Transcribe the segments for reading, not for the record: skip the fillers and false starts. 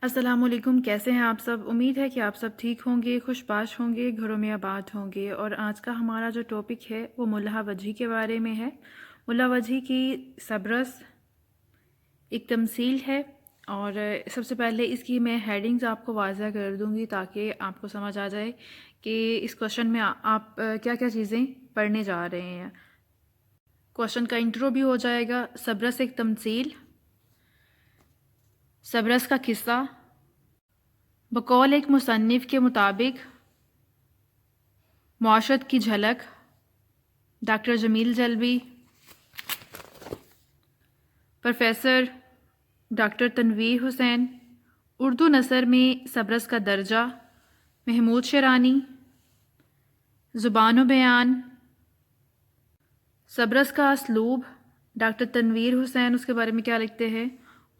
السلام علیکم، کیسے ہیں آپ سب؟ امید ہے کہ آپ سب ٹھیک ہوں گے، خوش باش ہوں گے، گھروں میں آباد ہوں گے۔ اور آج کا ہمارا جو ٹاپک ہے وہ ملا وجہی کے بارے میں ہے۔ ملا وجہی کی سبرس ایک تمثیل ہے، اور سب سے پہلے اس کی میں ہیڈنگز آپ کو واضح کر دوں گی تاکہ آپ کو سمجھ آ جائے کہ اس کوشچن میں آپ کیا کیا چیزیں پڑھنے جا رہے ہیں۔ کوشچن کا انٹرو بھی ہو جائے گا۔ سبرس ایک تمثیل، سبرس کا قصہ بقول ایک مصنف کے مطابق معاشرت کی جھلک، ڈاکٹر جمیل جلوی، پروفیسر ڈاکٹر تنویر حسین، اردو نثر میں سبرس کا درجہ، محمود شیرانی، زبان و بیان، سبرس کا اسلوب، ڈاکٹر تنویر حسین اس کے بارے میں کیا لکھتے ہیں،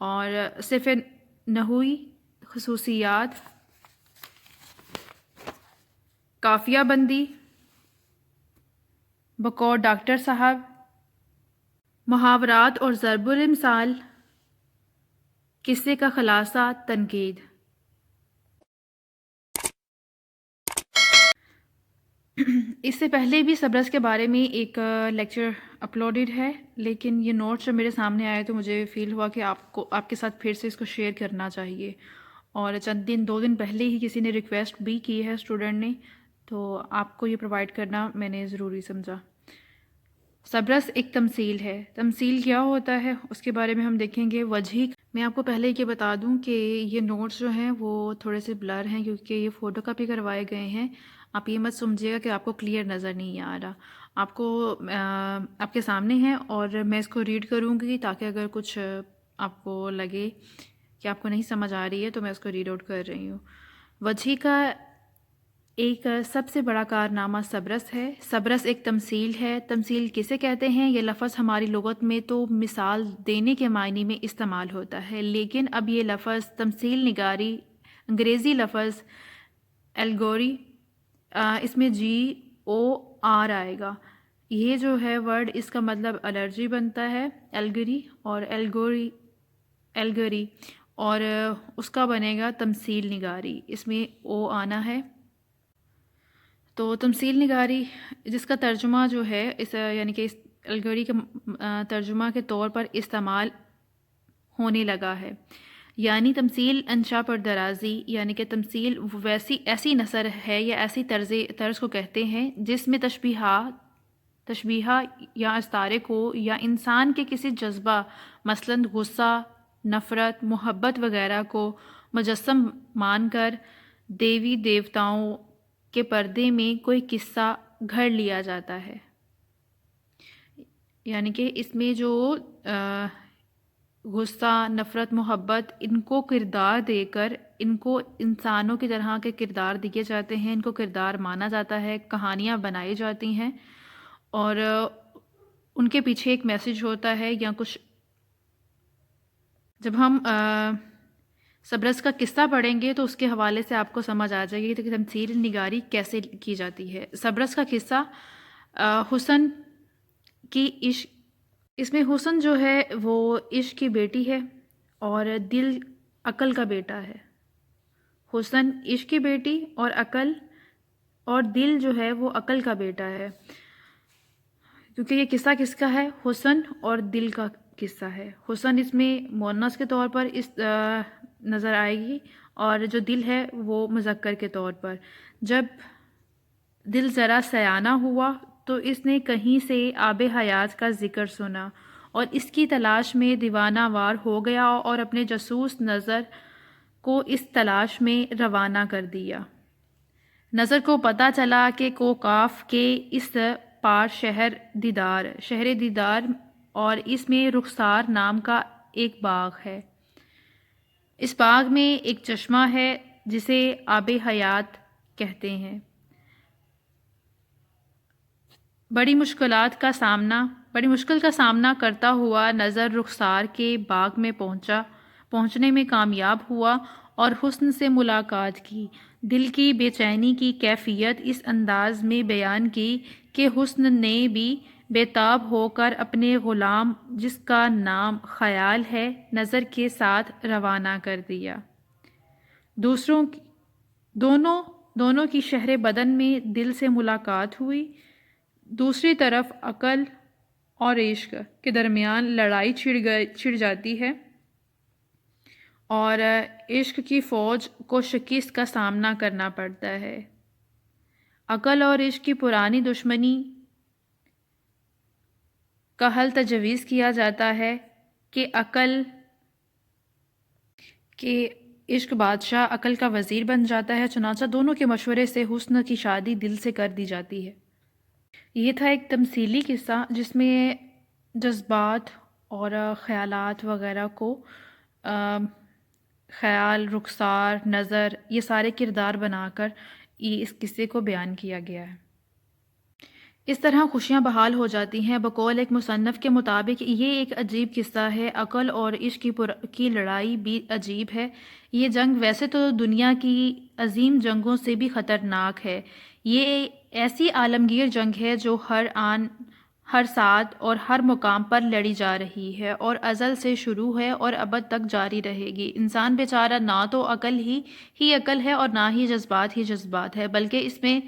اور صرف نحوی خصوصیات، قافیہ بندی بقول ڈاکٹر صاحب، محاورات اور ضرب الامثال، قصے کا خلاصہ، تنقید۔ اس سے پہلے بھی سبرس کے بارے میں ایک لیکچر اپلوڈڈ ہے، لیکن یہ نوٹس جو میرے سامنے آئے تو مجھے فیل ہوا کہ آپ کے ساتھ پھر سے اس کو شیئر کرنا چاہیے، اور دو دن پہلے ہی کسی نے ریکویسٹ بھی کی ہے اسٹوڈنٹ نے، تو آپ کو یہ پرووائڈ کرنا میں نے ضروری سمجھا۔ سبرس ایک تمثیل ہے۔ تمثیل کیا ہوتا ہے اس کے بارے میں ہم دیکھیں گے۔ وجہی، میں آپ کو پہلے یہ بتا دوں کہ یہ نوٹس جو ہیں وہ تھوڑے سے بلر ہیں کیونکہ یہ فوٹو کاپی کروائے گئے ہیں۔ آپ یہ مت سمجھیے گا کہ آپ کو کلیئر نظر نہیں آ رہا، آپ کو آپ کے سامنے ہے، اور میں اس کو ریڈ کروں گی تاکہ اگر کچھ آپ کو لگے کہ آپ کو نہیں سمجھ آ رہی ہے تو میں اس کو ریڈ آؤٹ کر رہی ہوں۔ وجہی کا ایک سب سے بڑا کارنامہ سبرس ہے۔ سبرس ایک تمثیل ہے۔ تمثیل کسے کہتے ہیں؟ یہ لفظ ہماری لغت میں تو مثال دینے کے معنی میں استعمال ہوتا ہے، لیکن اب یہ لفظ تمثیل نگاری، انگریزی لفظ ایلگوری، اس میں GOR آئے گا۔ یہ جو ہے ورڈ، اس کا مطلب الرجی بنتا ہے، ایلگری اور ایلگری، اور اس کا بنے گا تمثیل نگاری، اس میں O آنا ہے۔ تو تمثیل نگاری جس کا ترجمہ جو ہے یعنی کہ اس الگوری کا ترجمہ کے طور پر استعمال ہونے لگا ہے، یعنی تمثیل انشاء پر درازی، یعنی کہ تمثیل ایسی نثر ہے یا ایسی طرز کو کہتے ہیں جس میں تشبیہ یا استعارے کو یا انسان کے کسی جذبہ مثلاً غصہ، نفرت، محبت وغیرہ کو مجسم مان کر دیوی دیوتاؤں کے پردے میں کوئی قصہ گھڑ لیا جاتا ہے، یعنی کہ اس میں جو غصہ، نفرت، محبت، ان کو کردار دے کر ان کو انسانوں کی طرح کے کردار دیے جاتے ہیں، ان کو کردار مانا جاتا ہے، کہانیاں بنائی جاتی ہیں، اور ان کے پیچھے ایک میسج ہوتا ہے یا کچھ۔ جب ہم سبرس کا قصہ پڑھیں گے تو اس کے حوالے سے آپ کو سمجھ آ جائے گی کہ تمثیل نگاری کیسے کی جاتی ہے۔ سبرس کا قصہ حسن کی عشق، اس میں حسن جو ہے وہ عشق کی بیٹی ہے اور دل عقل کا بیٹا ہے۔ حسن عشق کی بیٹی اور عقل، اور دل جو ہے وہ عقل کا بیٹا ہے، کیونکہ یہ قصہ کس کا ہے؟ حسن اور دل کا قصہ ہے۔ حسن اس میں مؤنث کے طور پر نظر آئے گی، اور جو دل ہے وہ مذکر کے طور پر۔ جب دل ذرا سیانہ ہوا تو اس نے کہیں سے آب حیات کا ذکر سنا اور اس کی تلاش میں دیوانہ وار ہو گیا اور اپنے جاسوس نظر کو اس تلاش میں روانہ کر دیا۔ نظر کو پتہ چلا کہ کوکاف کے اس پار شہر دیدار اور اس میں رخسار نام کا ایک باغ ہے۔ اس باغ میں ایک چشمہ ہے جسے آب حیات کہتے ہیں۔ بڑی مشکل کا سامنا کرتا ہوا نظر رخسار کے باغ میں پہنچنے میں کامیاب ہوا اور حسن سے ملاقات کی۔ دل کی بے چینی کی کیفیت اس انداز میں بیان کی کہ حسن نے بھی بے تاب ہو کر اپنے غلام جس کا نام خیال ہے نظر کے ساتھ روانہ کر دیا۔ دوسروں کی دونوں کی شہر بدن میں دل سے ملاقات ہوئی۔ دوسری طرف عقل اور عشق کے درمیان لڑائی چھڑ جاتی ہے اور عشق کی فوج کو شکست کا سامنا کرنا پڑتا ہے۔ عقل اور عشق کی پرانی دشمنی کا حل تجویز کیا جاتا ہے کہ عشق بادشاہ عقل کا وزیر بن جاتا ہے، چنانچہ دونوں کے مشورے سے حسن کی شادی دل سے کر دی جاتی ہے۔ یہ تھا ایک تمثیلی قصہ جس میں جذبات اور خیالات وغیرہ کو خیال، رخسار، نظر، یہ سارے کردار بنا کر یہ اس قصے کو بیان کیا گیا ہے۔ اس طرح خوشیاں بحال ہو جاتی ہیں۔ بقول ایک مصنف کے مطابق یہ ایک عجیب قصہ ہے۔ عقل اور عشق کی لڑائی بھی عجیب ہے۔ یہ جنگ ویسے تو دنیا کی عظیم جنگوں سے بھی خطرناک ہے۔ یہ ایسی عالمگیر جنگ ہے جو ہر آن، ہر ساتھ اور ہر مقام پر لڑی جا رہی ہے اور ازل سے شروع ہے اور ابد تک جاری رہے گی۔ انسان بیچارہ نہ تو عقل ہی عقل ہے اور نہ ہی جذبات ہے، بلکہ اس میں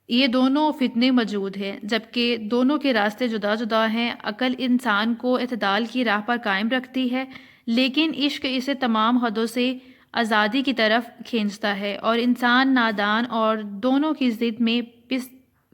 یہ دونوں فتنے موجود ہیں، جبکہ دونوں کے راستے جدا جدا ہیں۔ عقل انسان کو اعتدال کی راہ پر قائم رکھتی ہے، لیکن عشق اسے تمام حدوں سے آزادی کی طرف کھینچتا ہے اور انسان نادان اور دونوں کی ضد میں پس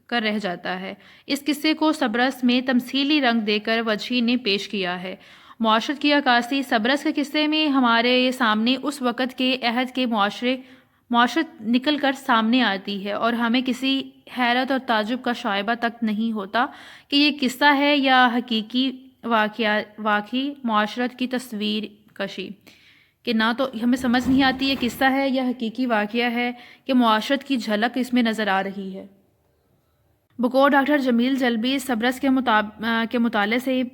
کر رہ جاتا ہے۔ اس قصے کو سبرس میں تمثیلی رنگ دے کر وجہی نے پیش کیا ہے۔ معاشرت کی عکاسی سبرس کے قصے میں ہمارے سامنے اس وقت کے عہد کے معاشرت نکل کر سامنے آتی ہے اور ہمیں کسی حیرت اور تعجب کا شائبہ تک نہیں ہوتا کہ یہ قصہ ہے یا حقیقی واقعی معاشرت کی تصویر کشی، کہ نہ تو ہمیں سمجھ نہیں آتی یہ قصہ ہے یا حقیقی واقعہ ہے، کہ معاشرت کی جھلک اس میں نظر آ رہی ہے۔ بقول ڈاکٹر جمیل جلبی سبرس کے مطالعے سے یہ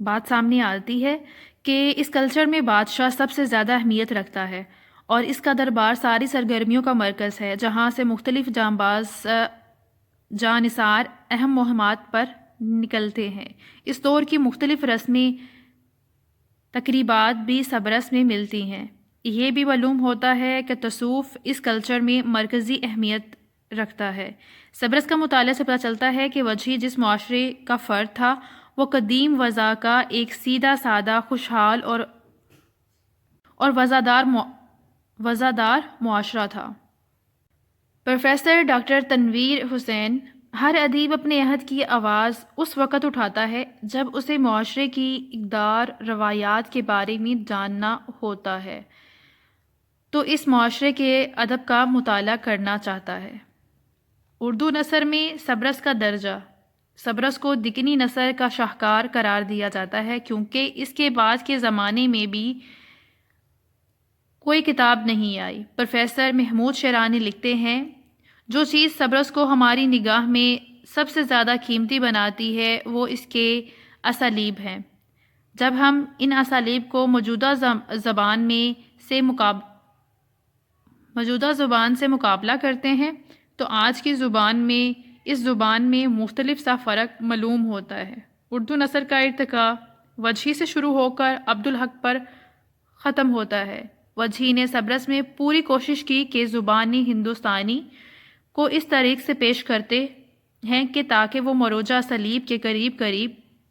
بات سامنے آتی ہے کہ اس کلچر میں بادشاہ سب سے زیادہ اہمیت رکھتا ہے اور اس کا دربار ساری سرگرمیوں کا مرکز ہے، جہاں سے مختلف جانباز جانثار اہم مہمات پر نکلتے ہیں۔ اس دور کی مختلف رسمی تقریبات بھی سبرس میں ملتی ہیں۔ یہ بھی معلوم ہوتا ہے کہ تصوف اس کلچر میں مرکزی اہمیت رکھتا ہے۔ سبرس کا مطالعہ سے پتہ چلتا ہے کہ وجہی جس معاشرے کا فرد تھا وہ قدیم وضع کا ایک سیدھا سادہ، خوشحال اور وزادار معاشرہ تھا۔ پروفیسر ڈاکٹر تنویر حسین ہر ادیب اپنے عہد کی آواز اس وقت اٹھاتا ہے جب اسے معاشرے کی اقدار روایات کے بارے میں جاننا ہوتا ہے تو اس معاشرے کے ادب کا مطالعہ کرنا چاہتا ہے۔ اردو نثر میں سبرس کا درجہ، سبرس کو دکنی نثر کا شاہکار قرار دیا جاتا ہے کیونکہ اس کے بعد کے زمانے میں بھی کوئی کتاب نہیں آئی۔ پروفیسر محمود شیرانی لکھتے ہیں، جو چیز سبرس کو ہماری نگاہ میں سب سے زیادہ قیمتی بناتی ہے وہ اس کے اسالیب ہیں۔ جب ہم ان اسالیب کو موجودہ زبان سے مقابلہ کرتے ہیں تو آج کی اس زبان میں مختلف سا فرق معلوم ہوتا ہے۔ اردو نثر کا ارتقاء وجہی سے شروع ہو کر عبدالحق پر ختم ہوتا ہے۔ وجہی نے سبرس میں پوری کوشش کی کہ زبانی ہندوستانی کو اس طریق سے پیش کرتے ہیں کہ تاکہ وہ مروجہ اسالیب کے قریب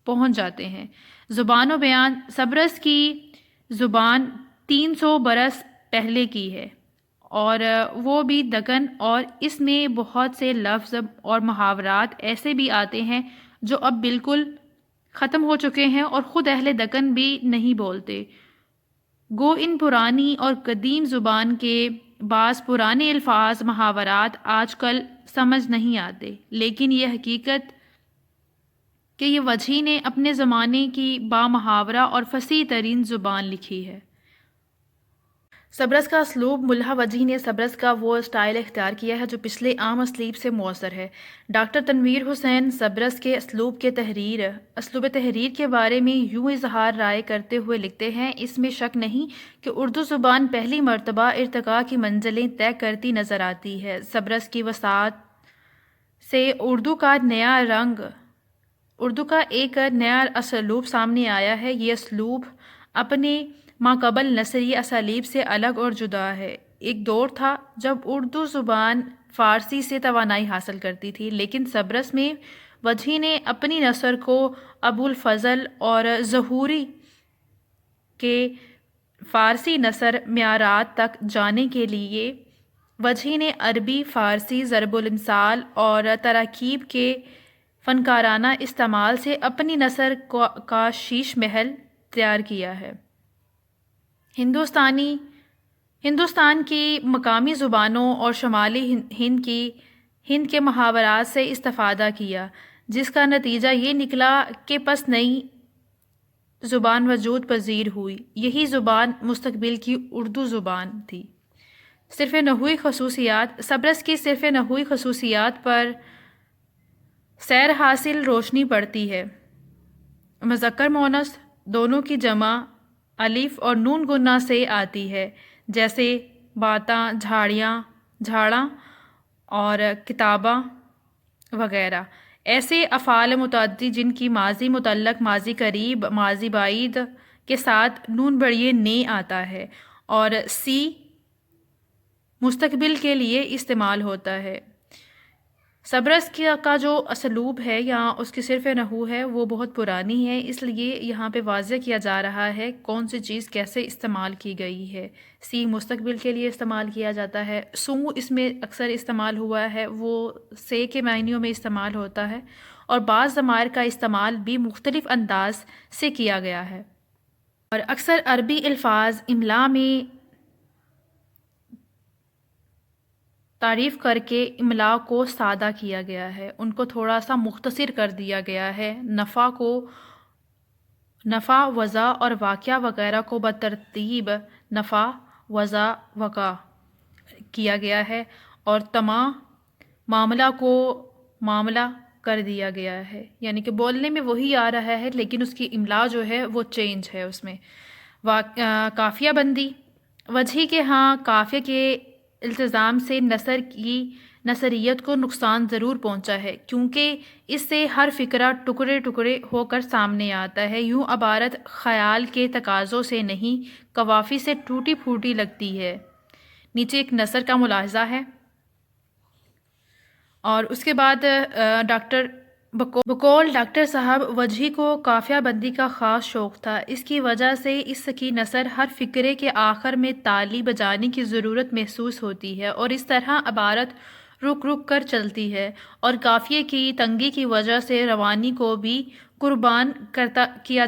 پہنچ جاتے ہیں۔ زبان و بیان سبرس کی زبان 300 برس پہلے کی ہے اور وہ بھی دکن، اور اس میں بہت سے لفظ اور محاورات ایسے بھی آتے ہیں جو اب بالکل ختم ہو چکے ہیں اور خود اہل دکن بھی نہیں بولتے۔ گو ان پرانی اور قدیم زبان کے بعض پرانے الفاظ محاورات آج کل سمجھ نہیں آتے، لیکن یہ حقیقت کہ یہ وجہی نے اپنے زمانے کی بامحاورہ اور فصیح ترین زبان لکھی ہے۔ سبرس کا اسلوب ملا وجہی نے سبرس کا وہ اسٹائل اختیار کیا ہے جو پچھلے عام اسلیب سے مؤثر ہے۔ ڈاکٹر تنویر حسین سبرس کے اسلوب تحریر کے بارے میں یوں اظہار رائے کرتے ہوئے لکھتے ہیں، اس میں شک نہیں کہ اردو زبان پہلی مرتبہ ارتقاء کی منزلیں طے کرتی نظر آتی ہے۔ سبرس کی وسعت سے اردو کا ایک نیا اسلوب سامنے آیا ہے۔ یہ اسلوب اپنے ماقبل نثری اسالیب سے الگ اور جدا ہے۔ ایک دور تھا جب اردو زبان فارسی سے توانائی حاصل کرتی تھی، لیکن سبرس میں وجہی نے اپنی نثر کو ابو الفضل اور ظہوری کے فارسی نثر معیارات تک جانے کے لیے وجہی نے عربی، فارسی، ضرب الامثال اور تراکیب کے فنکارانہ استعمال سے اپنی نثر کا شیش محل تیار کیا ہے۔ ہندوستان کی مقامی زبانوں اور شمالی ہند کے محاورات سے استفادہ کیا، جس کا نتیجہ یہ نکلا کہ پس نئی زبان وجود پذیر ہوئی۔ یہی زبان مستقبل کی اردو زبان تھی۔ سبرس کی صرف نحوی خصوصیات پر سیر حاصل روشنی پڑتی ہے۔ مذکر مؤنث دونوں کی جمع الف اور نون گنا سے آتی ہے، جیسے باتاں، جھاڑاں اور کتاباں وغیرہ۔ ایسے افعال متعدی جن کی ماضی مطلق، ماضی قریب، ماضی بعید کے ساتھ نون بڑھئے نے آتا ہے اور سی مستقبل کے لیے استعمال ہوتا ہے۔ سبرس کا جو اسلوب ہے یا اس کی صرف نحو ہے وہ بہت پرانی ہے، اس لیے یہاں پہ واضح کیا جا رہا ہے کون سی چیز کیسے استعمال کی گئی ہے۔ سی مستقبل کے لیے استعمال کیا جاتا ہے، سو اس میں اکثر استعمال ہوا ہے، وہ سے کے معنیوں میں استعمال ہوتا ہے، اور بعض ضمائر کا استعمال بھی مختلف انداز سے کیا گیا ہے، اور اکثر عربی الفاظ املا میں تعریف کر کے املا کو سادہ کیا گیا ہے، ان کو تھوڑا سا مختصر کر دیا گیا ہے۔ نفع، وضع اور واقعہ وغیرہ کو بترتیب نفع، وضع، وقع کیا گیا ہے، اور معاملہ کو معاملہ کر دیا گیا ہے، یعنی کہ بولنے میں وہی آ رہا ہے لیکن اس کی املا جو ہے وہ چینج ہے اس میں۔ قافیہ بندی، وجہی کے ہاں قافیہ کے التزام سے نثر کی نثریت کو نقصان ضرور پہنچا ہے، کیونکہ اس سے ہر فقرہ ٹکڑے ٹکڑے ہو کر سامنے آتا ہے۔ یوں عبارت خیال کے تقاضوں سے نہیں، قوافی سے ٹوٹی پھوٹی لگتی ہے۔ نیچے ایک نثر کا ملاحظہ ہے، اور اس کے بعد بقول ڈاکٹر صاحب وجہی کو قافیہ بندی کا خاص شوق تھا، اس کی وجہ سے اس کی نثر ہر فقرے کے آخر میں تالی بجانے کی ضرورت محسوس ہوتی ہے، اور اس طرح عبارت رک رک کر چلتی ہے، اور قافیے کی تنگی کی وجہ سے روانی کو بھی قربان کرتا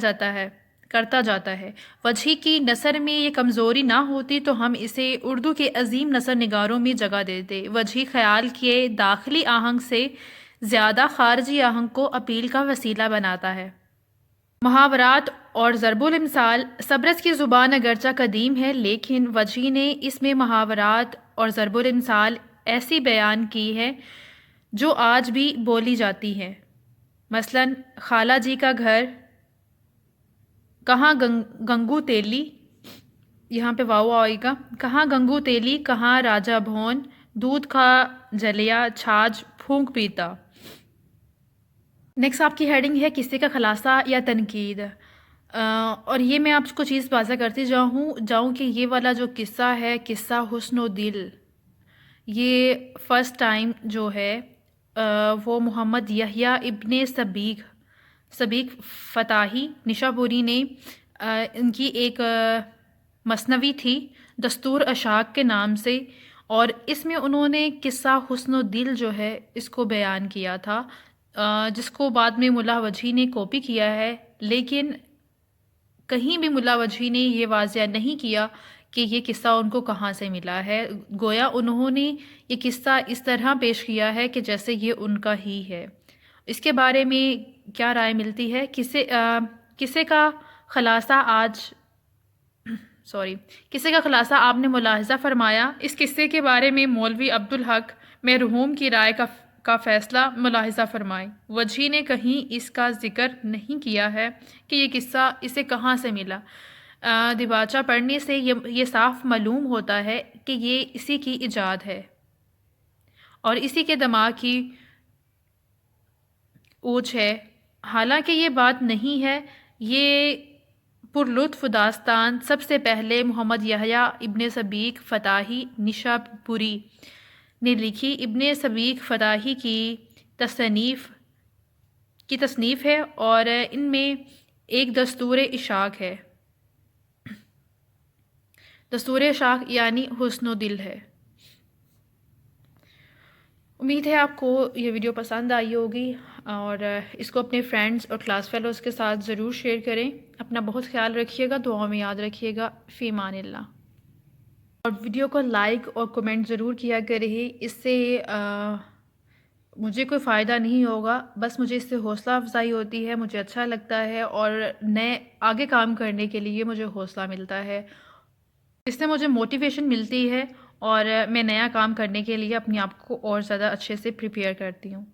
جاتا ہے۔ وجہی کی نثر میں یہ کمزوری نہ ہوتی تو ہم اسے اردو کے عظیم نثر نگاروں میں جگہ دیتے۔ وجہی خیال کے داخلی آہنگ سے زیادہ خارجی آہنگ کو اپیل کا وسیلہ بناتا ہے۔ محاورات اور ضرب الامثال، سبرس کی زبان اگرچہ قدیم ہے لیکن وجہی نے اس میں محاورات اور ضرب الامثال ایسی بیان کی ہے جو آج بھی بولی جاتی ہے۔ مثلاً خالہ جی کا گھر، کہاں گنگو تیلی، یہاں پہ واو آئے گا، کہاں گنگو تیلی، کہاں راجہ بھون، دودھ کا جلیا، چھاچھ پھونک پیتا۔ نیکسٹ آپ کی ہیڈنگ ہے قصے کا خلاصہ یا تنقید، اور یہ میں آپ کو چیز واضح کرتی جاؤں کہ یہ والا جو قصہ ہے، قصہ حسن و دل، یہ فرسٹ ٹائم جو ہے وہ محمد یحییٰ ابن سبیق فتاحی نشاپوری نے، ان کی ایک مثنوی تھی دستور اشاق کے نام سے، اور اس میں انہوں نے قصہ حسن و دل جو ہے اس کو بیان کیا تھا، جس کو بعد میں ملا وجہی نے کاپی کیا ہے، لیکن کہیں بھی ملا وجہی نے یہ واضح نہیں کیا کہ یہ قصہ ان کو کہاں سے ملا ہے، گویا انہوں نے یہ قصہ اس طرح پیش کیا ہے کہ جیسے یہ ان کا ہی ہے۔ اس کے بارے میں کیا رائے ملتی ہے؟ قصے کا خلاصہ آپ نے ملاحظہ فرمایا۔ اس قصے کے بارے میں مولوی عبدالحق مرحوم کی رائے کا فیصلہ ملاحظہ فرمائیں۔ وجہی نے کہیں اس کا ذکر نہیں کیا ہے کہ یہ قصہ اسے کہاں سے ملا۔ دیباچہ پڑھنے سے یہ صاف معلوم ہوتا ہے کہ یہ اسی کی ایجاد ہے اور اسی کے دماغ کی اوج ہے، حالانکہ یہ بات نہیں ہے۔ یہ پر لطف داستان سب سے پہلے محمد یحییٰ ابن سبیق فتاحی نشا پوری نے لکھی۔ ابن سبیق فتاحی کی تصنیف ہے اور ان میں ایک دستور اشاق ہے۔ دستور اشاق یعنی حسن و دل ہے۔ امید ہے آپ کو یہ ویڈیو پسند آئی ہوگی اور اس کو اپنے فرینڈز اور کلاس فیلوز کے ساتھ ضرور شیئر کریں۔ اپنا بہت خیال رکھیے گا، دعاؤں میں یاد رکھیے گا۔ فی امان اللہ۔ اور ویڈیو کو لائک اور کمنٹ ضرور کیا کریں، اس سے مجھے کوئی فائدہ نہیں ہوگا، بس مجھے اس سے حوصلہ افزائی ہوتی ہے، مجھے اچھا لگتا ہے اور نئے آگے کام کرنے کے لیے مجھے حوصلہ ملتا ہے، اس سے مجھے موٹیویشن ملتی ہے اور میں نیا کام کرنے کے لیے اپنے آپ کو اور زیادہ اچھے سے پریپیئر کرتی ہوں۔